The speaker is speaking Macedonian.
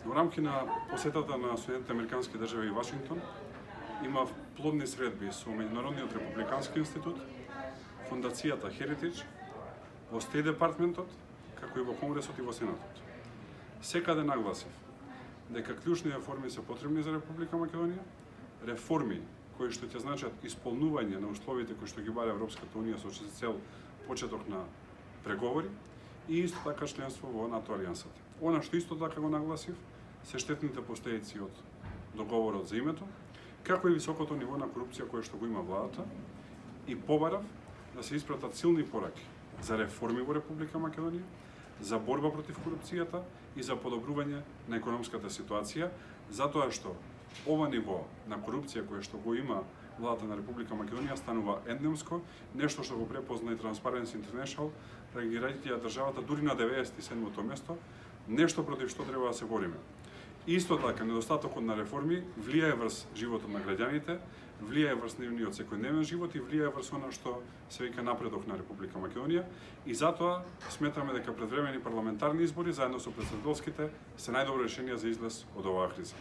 Во рамки на посетата на Соединетите американски држави и Вашингтон, имав плодни средби со Меѓународниот републикански институт, Фондацијата Heritage, во Стейт департментот, како и во Конгресот и во Сенатот. Секаде нагласив дека клучни реформи се потребни за Република Македонија, реформи кои што ќе значат исполнување на условите кои што ги бара Европската унија со цел почеток на преговори и исто така членство во НАТО алијансата. Она што исто така го нагласив се штетните последици од договорот за името, како и високото ниво на корупција кое што го има владата, и побарав да се испратат силни пораки за реформи во Република Македонија, за борба против корупцијата и за подобрување на економската ситуација, затоа што ова ниво на корупција кое што го има владата на Република Македонија станува ендемско, нешто што го препозна и Transparency International, рангирајќи ја државата дури на 97-то место, нешто против што треба да се бориме. Исто така, недостатокот на реформи влијае врз животот на граѓаните, влијае врз нивниот секојдневен живот и влијае врз она што се вика напредок на Република Македонија, и затоа сметаме дека предвремени парламентарни избори заедно со претседателските се најдобро решение за излез од оваа криза.